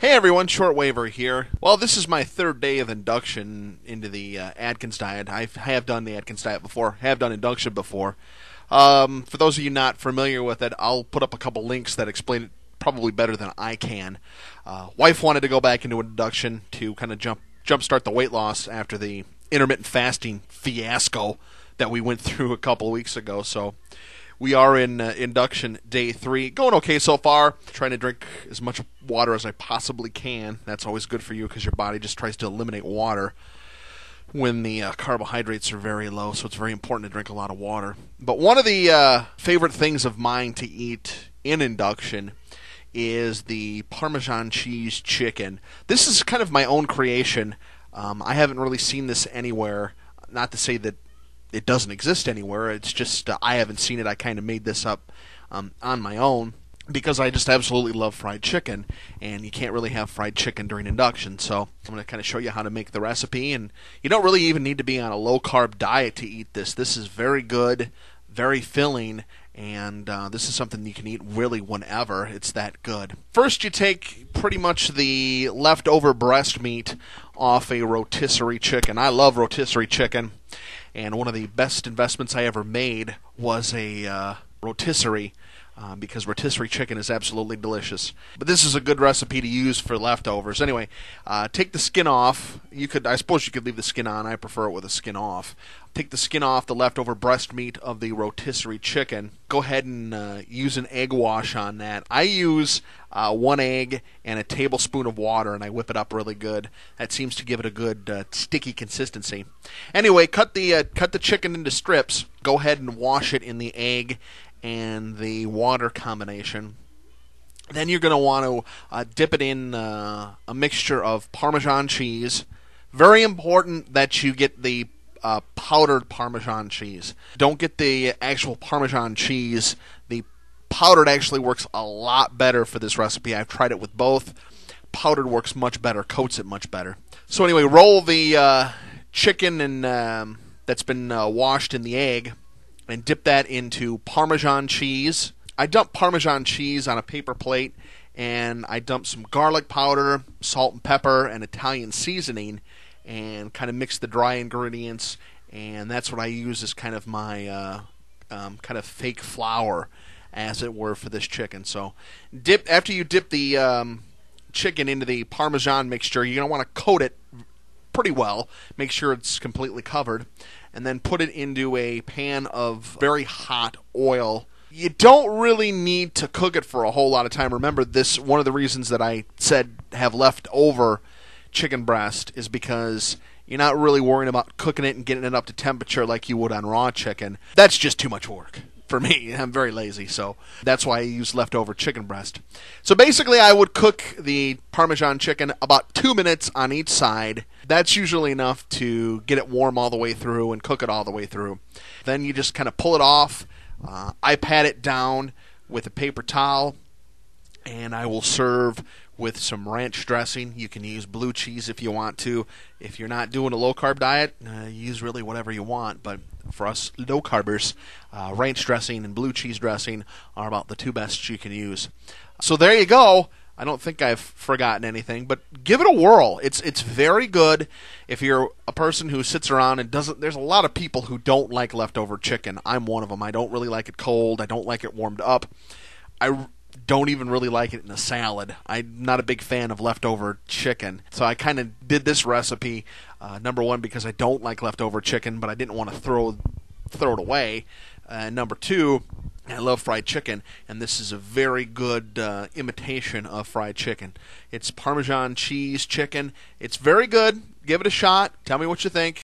Hey everyone, Shortwaver here. Well, this is my third day of induction into the Atkins diet. I have done the Atkins diet before, have done induction before. For those of you not familiar with it, I'll put up a couple links that explain it probably better than I can. Wife wanted to go back into induction to kind of jumpstart the weight loss after the intermittent fasting fiasco that we went through a couple of weeks ago, so we are in induction day 3. Going okay so far. Trying to drink as much water as I possibly can. That's always good for you because your body just tries to eliminate water when the carbohydrates are very low, so it's very important to drink a lot of water. But one of the favorite things of mine to eat in induction is the Parmesan cheese chicken. This is kind of my own creation. I haven't really seen this anywhere. Not to say that it doesn't exist anywhere. It's just I haven't seen it. I kind of made this up on my own because I just absolutely love fried chicken, and you can't really have fried chicken during induction. So I'm going to kind of show you how to make the recipe, and you don't really even need to be on a low-carb diet to eat this. This is very good, very filling, and this is something you can eat really whenever. It's that good. First, you take pretty much the leftover breast meat off a rotisserie chicken. I love rotisserie chicken. And one of the best investments I ever made was a rotisserie because rotisserie chicken is absolutely delicious. But this is a good recipe to use for leftovers. Anyway, take the skin off. I suppose you could leave the skin on. I prefer it with the skin off. Take the skin off the leftover breast meat of the rotisserie chicken. Go ahead and use an egg wash on that. I use 1 egg and a tablespoon of water, and I whip it up really good. That seems to give it a good sticky consistency. Anyway, cut the chicken into strips. Go ahead and wash it in the egg and the water combination. Then you're going to want to dip it in a mixture of Parmesan cheese. Very important that you get the powdered Parmesan cheese. Don't get the actual Parmesan cheese. The powdered actually works a lot better for this recipe. I've tried it with both. Powdered works much better, coats it much better. So anyway, roll the chicken and that's been washed in the egg and dip that into Parmesan cheese. I dump Parmesan cheese on a paper plate, and I dump some garlic powder, salt and pepper, and Italian seasoning, and kind of mix the dry ingredients, and that's what I use as kind of my kind of fake flour, as it were, for this chicken. So after you dip the chicken into the Parmesan mixture, you're going to want to coat it pretty well. Make sure it's completely covered, and then put it into a pan of very hot oil. You don't really need to cook it for a whole lot of time. Remember, this one of the reasons that I said have leftover chicken breast is because you're not really worrying about cooking it and getting it up to temperature like you would on raw chicken. That's just too much work for me. I'm very lazy, so that's why I use leftover chicken breast. So basically, I would cook the Parmesan chicken about 2 minutes on each side. That's usually enough to get it warm all the way through and cook it all the way through. Then you just kind of pull it off. I pat it down with a paper towel, and I will serve with some ranch dressing. You can use blue cheese if you want to. If you're not doing a low-carb diet, use really whatever you want. But for us low-carbers, ranch dressing and blue cheese dressing are about the 2 best you can use. So there you go. I don't think I've forgotten anything, but give it a whirl. It's very good if you're a person who sits around and doesn't. There's a lot of people who don't like leftover chicken. I'm one of them. I don't really like it cold. I don't like it warmed up. I don't even really like it in a salad. I'm not a big fan of leftover chicken. So I kind of did this recipe, number one, because I don't like leftover chicken, but I didn't want to throw it away. Number two, I love fried chicken, and this is a very good imitation of fried chicken. It's Parmesan cheese chicken. It's very good. Give it a shot. Tell me what you think.